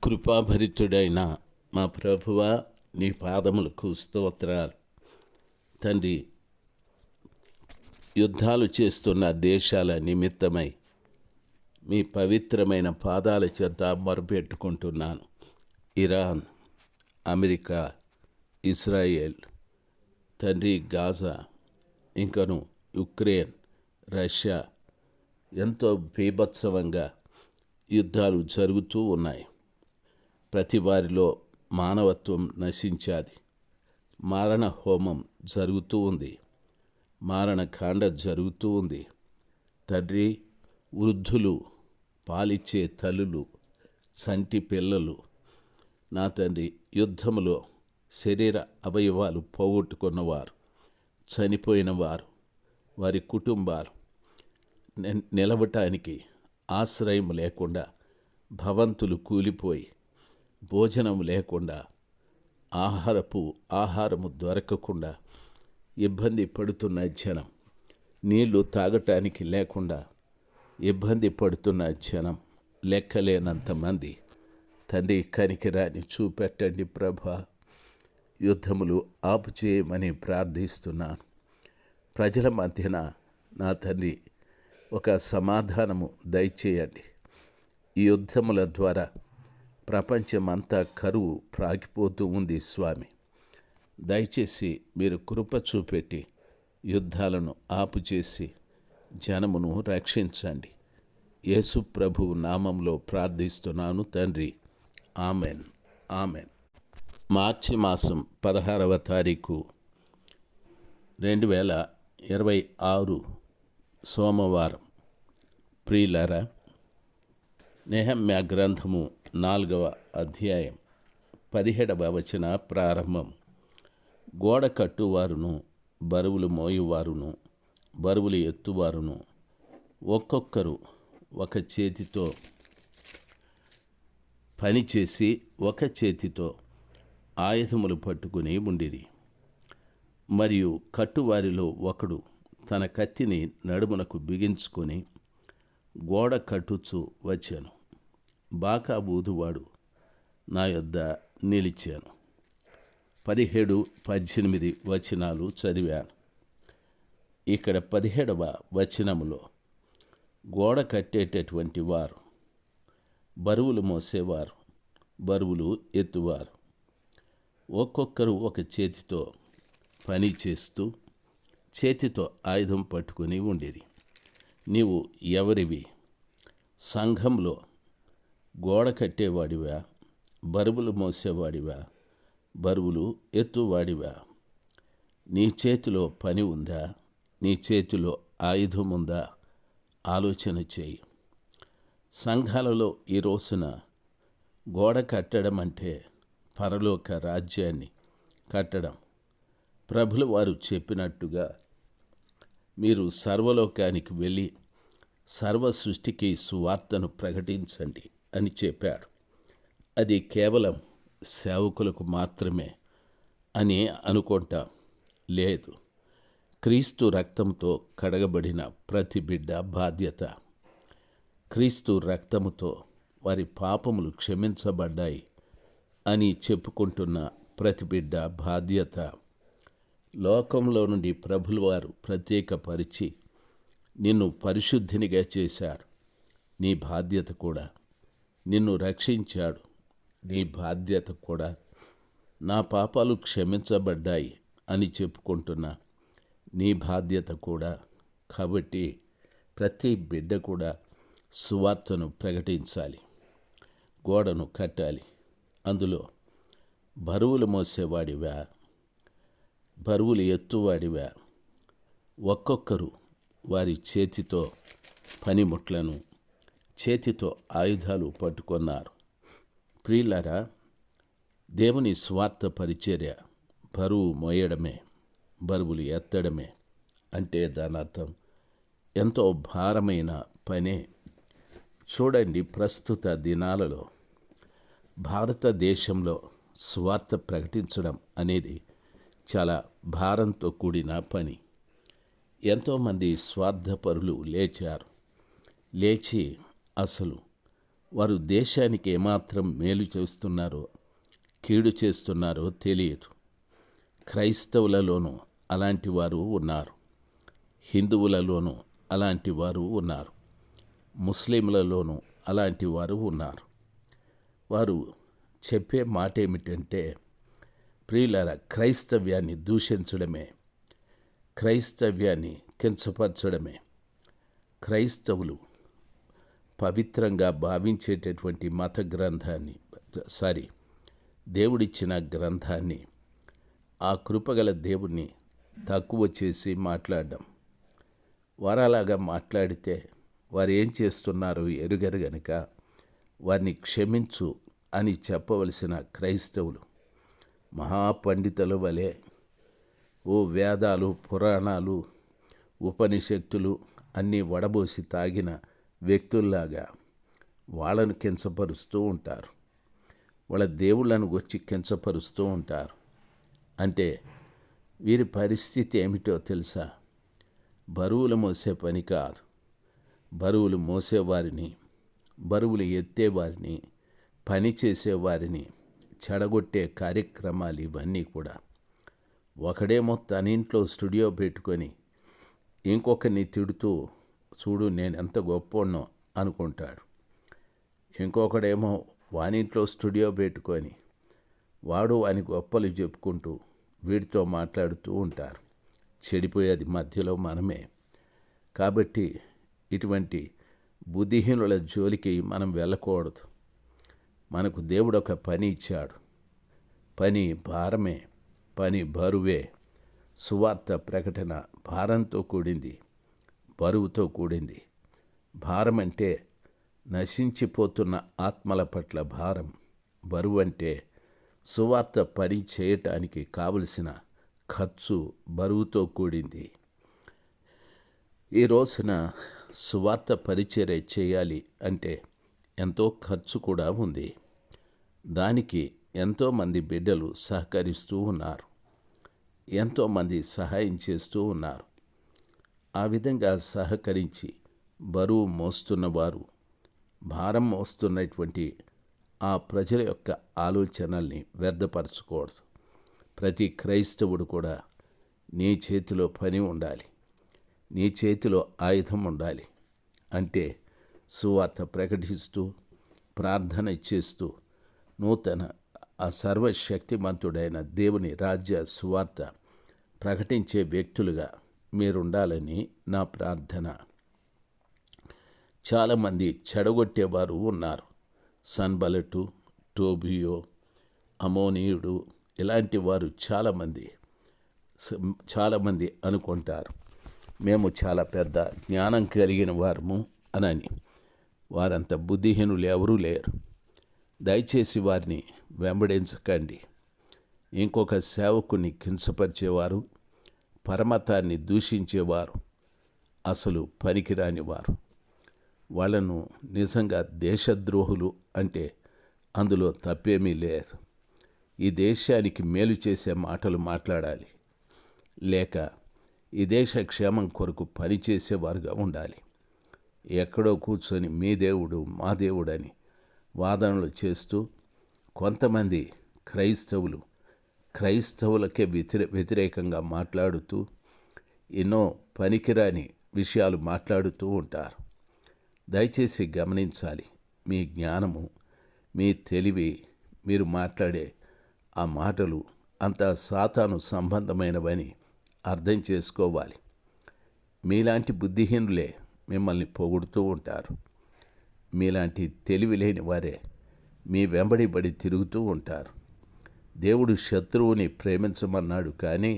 కృపాభరితుడైన మా ప్రభువా, నీ పాదములకు స్తోత్రాలు. తండ్రి, యుద్ధాలు చేస్తున్న దేశాల నిమిత్తమై మీ పవిత్రమైన పాదాల చెంత మొరపెట్టుకుంటున్నాను. ఇరాన్, అమెరికా, ఇజ్రాయేల్, తండ్రి, గాజా, ఇంకను యుక్రెయిన్, రష్యా, ఎంతో బీభత్సవంగా యుద్ధాలు జరుగుతూ ఉన్నాయి. ప్రతి వారిలో మానవత్వం నశించాది. మారణ హోమం జరుగుతూ ఉంది. మారణకాండ జరుగుతూ ఉంది. తండ్రి, వృద్ధులు, పాలిచ్చే తల్లులు, చంటి పిల్లలు, నా తండ్రి, యుద్ధములో శరీర అవయవాలు పోగొట్టుకున్నవారు, చనిపోయిన వారు, వారి కుటుంబాలు నిలవటానికి ఆశ్రయం లేకుండా, భవంతులు కూలిపోయి, భోజనం లేకుండా, ఆహారము దొరకకుండా ఇబ్బంది పడుతున్న జనం, నీళ్లు తాగటానికి లేకుండా ఇబ్బంది పడుతున్న జనం లెక్కలేనంతమంది. తండ్రి, కనికిరాని చూపెట్టండి ప్రభా. యుద్ధములు ఆపు చేయమని ప్రార్థిస్తున్నాను. ప్రజల మధ్యన నా తండ్రి ఒక సమాధానము దయచేయండి. ఈ యుద్ధముల ద్వారా ప్రపంచమంతా కరువు ప్రాగిపోతూ ఉంది స్వామి. దయచేసి మీరు కృప చూపెట్టి యుద్ధాలను ఆపు చేసి జనమును రక్షించండి. యేసు ప్రభు నామంలో ప్రార్థిస్తున్నాను తండ్రి. Amen, amen. మార్చి మాసం 16వ తారీఖు 2026 సోమవారం. ప్రియులారా, నెహెమ్యా గ్రంథము 4వ అధ్యాయం 17వ వచన ప్రారంభం. గోడ కట్టువారును, బరువులు మోయువారును, బరువులు ఎత్తువారును ఒక్కొక్కరు ఒక చేతితో పనిచేసి ఒక చేతితో ఆయుధములు పట్టుకుని ఉండిరి. మరియు కట్టువారిలో ఒకడు తన కత్తిని నడుమునకు బిగించుకొని గోడ కట్టుచు వచ్చాను. బాకా బూదువాడు నా యొద్ద నిలిచాను. 17, 18 వచనాలు చదివాను. ఇక్కడ 17వ వచనములో గోడ కట్టేటటువంటి వారు, బరువులు మోసేవారు, బరువులు ఎత్తువారు ఒక్కొక్కరు ఒక చేతితో పని చేస్తూ చేతితో ఆయుధం పట్టుకుని ఉండిరి. నీవు ఎవరివి? సంఘంలో గోడ కట్టేవాడివా? బరువులు మోసేవాడివా? బరువులు ఎత్తువాడివా? నీ చేతిలో పని ఉందా? నీ చేతిలో ఆయుధం ఉందా? ఆలోచన చేయి. సంఘాలలో ఈ రోజున గోడ కట్టడం అంటే పరలోక రాజ్యాన్ని కట్టడం. ప్రభులు వారు చెప్పినట్టుగా మీరు సర్వలోకానికి వెళ్ళి సర్వ సృష్టికి సువార్తను ప్రకటించండి అని చెప్పాడు. అది కేవలం సేవకులకు మాత్రమే అని అనుకుంటాం. లేదు, క్రీస్తు రక్తంతో కడగబడిన ప్రతి బిడ్డ బాధ్యత. క్రీస్తు రక్తముతో వారి పాపములు క్షమించబడ్డాయి అని చెప్పుకుంటున్న ప్రతి బిడ్డ బాధ్యత. లోకంలో నుండి ప్రభులు వారు ప్రత్యేకపరిచి నిన్ను పరిశుద్ధినిగా చేశాడు. నీ బాధ్యత కూడా. నిన్ను రక్షించాడు. నీ బాధ్యత కూడా. నా పాపాలు క్షమించబడ్డాయి అని చెప్పుకుంటున్నా నీ బాధ్యత కూడా. కాబట్టి ప్రతి బిడ్డ కూడా సువార్తను ప్రకటించాలి, గోడను కట్టాలి. అందులో బరువులు మోసేవాడివా? బరువులు ఎత్తువాడివా? ఒక్కొక్కరు వారి చేతితో పనిముట్లను, చేతితో ఆయుధాలు పట్టుకున్నారు. ప్రియులారా, దేవుని స్వార్థ పరిచర్య బరువు మోయడమే, బరువులు ఎత్తడమే. అంటే దాని అర్థం ఎంతో భారమైన పనే. చూడండి, ప్రస్తుత దినాలలో భారతదేశంలో స్వార్థ ప్రకటించడం అనేది చాలా భారంతో కూడిన పని. ఎంతోమంది స్వార్థపరులు లేచారు. లేచి అసలు వారు దేశానికి ఏమాత్రం మేలు చేస్తున్నారో కీడు చేస్తున్నారో తెలియదు. క్రైస్తవులలోనూ అలాంటి వారు ఉన్నారు, హిందువులలోనూ అలాంటి వారు ఉన్నారు, ముస్లింలలోనూ అలాంటి వారు ఉన్నారు. వారు చెప్పే మాట ఏమిటంటే, ప్రియులారా, క్రైస్తవ్యాన్ని దూషించడమే, క్రైస్తవ్యాన్ని కించపరచడమే. క్రైస్తవులు పవిత్రంగా భావించేటటువంటి మత గ్రంథాన్ని, దేవుడిచ్చిన గ్రంథాన్ని, ఆ కృపగల దేవుణ్ణి తక్కువ చేసి మాట్లాడడం. వారు అలాగా మాట్లాడితే వారు ఏం చేస్తున్నారో ఎరుగరు గనుక వారిని క్షమించు అని చెప్పవలసిన క్రైస్తవులు మహాపండితుల వలె ఓ వేదాలు, పురాణాలు, ఉపనిషత్తులు అన్నీ వడబోసి తాగిన వ్యక్తుల్లాగా వాళ్ళను కించపరుస్తూ ఉంటారు. వాళ్ళ దేవుళ్ళను వచ్చి కించపరుస్తూ ఉంటారు. అంటే వీరి పరిస్థితి ఏమిటో తెలుసా? బరువులు మోసే పని కాదు, బరువులు మోసేవారిని, బరువులు ఎత్తేవారిని, పని చేసేవారిని చెడగొట్టే కార్యక్రమాలు ఇవన్నీ కూడా. ఒకడేమో తన ఇంట్లో స్టూడియో పెట్టుకొని ఇంకొకరిని తిడుతూ, చూడు నేను ఎంత గొప్పోన్నో అనుకుంటాడు. ఇంకొకడేమో వానింట్లో స్టూడియో పెట్టుకొని వాడు వాని గొప్పలు చెప్పుకుంటూ వీడితో మాట్లాడుతూ ఉంటారు. చెడిపోయేది మధ్యలో మనమే. కాబట్టి ఇటువంటి బుద్ధిహీనుల జోలికి మనం వెళ్ళకూడదు. మనకు దేవుడు ఒక పని ఇచ్చాడు. పని భారమే, పని బరువే. సువార్త ప్రకటన భారంతో కూడింది, బరువుతో కూడింది. భారం అంటే నశించిపోతున్న ఆత్మల పట్ల భారం, బరువు అంటే సువార్త పని చేయటానికి కావలసిన ఖర్చు, బరువుతో కూడింది. ఈ రోజున సువార్త పరిచర్య చేయాలి అంటే ఎంతో ఖర్చు కూడా ఉంది. దానికి ఎంతోమంది బిడ్డలు సహకరిస్తూ ఉన్నారు, ఎంతోమంది సహాయం చేస్తూ ఉన్నారు. ఆ విధంగా సహకరించి బరువు మోస్తున్నవారు, భారం మోస్తున్నటువంటి ఆ ప్రజల యొక్క ఆలోచనల్ని వ్యర్థపరచకూడదు. ప్రతి క్రైస్తవుడు కూడా నీ చేతిలో పని ఉండాలి, నీ చేతిలో ఆయుధం ఉండాలి. అంటే సువార్త ప్రకటిస్తూ, ప్రార్థన చేస్తూ, నూతన ఆ సర్వశక్తిమంతుడైన దేవుని రాజ్య సువార్త ప్రకటించే వ్యక్తులుగా మీరుండాలని నా ప్రార్థన. చాలామంది చెడగొట్టేవారు ఉన్నారు. సన్బలటు, టోబియో, అమోనీయుడు ఇలాంటి వారు చాలామంది అనుకుంటారు మేము చాలా పెద్ద జ్ఞానం కలిగిన వారము అని. వారంత బుద్ధిహీనులు ఎవరూ లేరు. దయచేసి వారిని వెంబడించకండి. ఇంకొక సేవకుని కించపరిచేవారు, పరమతాన్ని దూషించేవారు అసలు పనికిరాని వారు. వాళ్ళను నిజంగా దేశద్రోహులు అంటే అందులో తప్పేమీ లేదు. ఈ దేశానికి మేలు చేసే మాటలు మాట్లాడాలి, లేక ఈ దేశ క్షేమం కొరకు పనిచేసేవారుగా ఉండాలి. ఎక్కడో కూర్చొని మీ దేవుడు మా దేవుడని వాదనలు చేస్తూ కొంతమంది క్రైస్తవులకే వ్యతిరేకంగా మాట్లాడుతూ ఎన్నో పనికిరాని విషయాలు మాట్లాడుతూ ఉంటారు. దయచేసి గమనించాలి. మీ జ్ఞానము, మీ తెలివి, మీరు మాట్లాడే ఆ మాటలు అంతా సాతాను సంబంధమైనవని అర్థం చేసుకోవాలి. మీలాంటి బుద్ధిహీనులే మిమ్మల్ని పొగుడుతూ ఉంటారు. మీలాంటి తెలివి లేని వారే మీ వెంబడిబడి తిరుగుతూ ఉంటారు. దేవుడు శత్రువుని ప్రేమించమన్నాడు, కానీ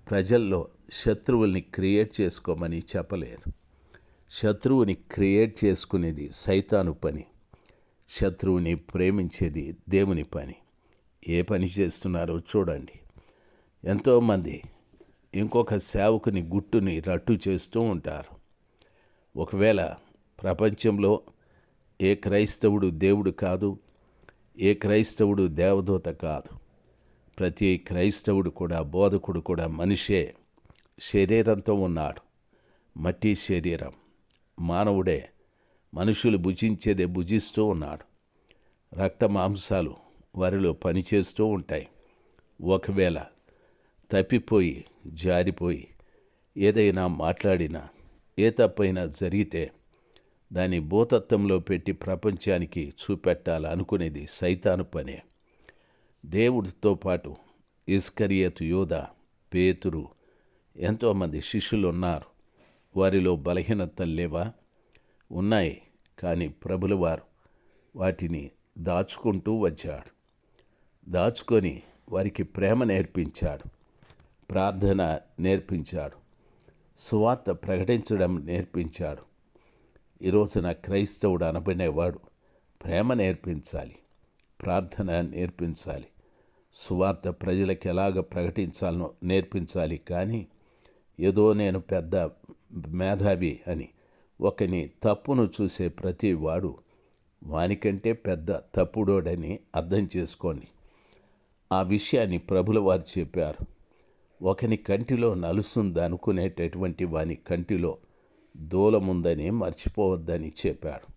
ప్రజల్లో శత్రువుల్ని క్రియేట్ చేసుకోమని చెప్పలేదు. శత్రువుని క్రియేట్ చేసుకునేది సైతాను పని, శత్రువుని ప్రేమించేది దేవుని పని. ఏ పని చేస్తున్నారో చూడండి. ఎంతోమంది ఇంకొక సేవకుని గుట్టుని రట్టు చేస్తూ ఉంటారు. ఒకవేళ ప్రపంచంలో ఏ క్రైస్తవుడు దేవుడు కాదు, ఏ క్రైస్తవుడు దేవదూత కాదు. ప్రతి క్రైస్తవుడు కూడా, బోధకుడు కూడా మనిషే, శరీరంతో ఉన్నాడు. మట్టి శరీరం, మానవుడే. మనుషులు భుజించేదే భుజిస్తూ ఉన్నాడు. రక్త మాంసాలు వారిలో పనిచేస్తూ ఉంటాయి. ఒకవేళ తప్పిపోయి జారిపోయి ఏదైనా మాట్లాడినా ఏ తప్పైనా జరిగితే దాన్ని భూతత్వంలో పెట్టి ప్రపంచానికి చూపెట్టాలనుకునేది సైతాను పనే. దేవుడితో పాటు ఇస్కరియోతు యూదా, పేతురు, ఎంతోమంది శిష్యులు ఉన్నారు. వారిలో బలహీనతలు లేవా? ఉన్నాయి. కానీ ప్రభులవారు వాటిని దాచుకుంటూ వచ్చాడు. దాచుకొని వారికి ప్రేమ నేర్పించాడు, ప్రార్థన నేర్పించాడు, సువార్త ప్రకటించడం నేర్పించాడు. ఈరోజున క్రైస్తవుడు అనబడేవాడు ప్రేమ నేర్పించాలి, ప్రార్థన నేర్పించాలి, సువార్త ప్రజలకు ఎలాగ ప్రకటించాలనో నేర్పించాలి. కానీ ఏదో నేను పెద్ద మేధావి అని ఒకని తప్పును చూసే ప్రతి వాడు వానికంటే పెద్ద తప్పుడోడని అర్థం చేసుకోండి. ఆ విషయాన్ని ప్రభుల వారు చెప్పారు. ఒకని కంటిలో నలుస్తుంది అనుకునేటటువంటి వాని కంటిలో దూలముందని మర్చిపోవద్దని చెప్పాడు.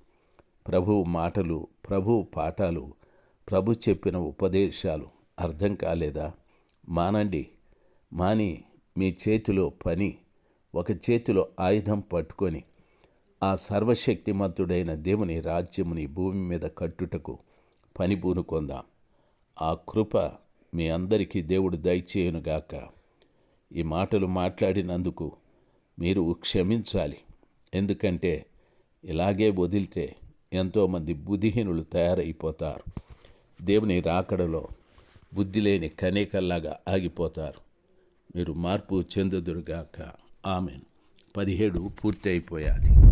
ప్రభువు మాటలు, ప్రభువు పాఠాలు, ప్రభు చెప్పిన ఉపదేశాలు అర్థం కాలేదా? మానండి. మాని మీ చేతిలో పని, ఒక చేతిలో ఆయుధం పట్టుకొని ఆ సర్వశక్తిమంతుడైన దేవుని రాజ్యముని భూమి మీద కట్టుటకు పని పూనుకొందాం. ఆ కృప మీ అందరికీ దేవుడు దయచేయునుగాక. ఈ మాటలు మాట్లాడినందుకు మీరు క్షమించాలి. ఎందుకంటే ఇలాగే వదిలితే ఎంతోమంది బుద్ధిహీనులు తయారైపోతారు. దేవుని రాకడలో బుద్ధి లేని కనేకల్లాగా ఆగిపోతారు. మీరు మార్పు చెందుదురుగాక. ఆమెన్. 17 పూర్తి అయిపోయాది.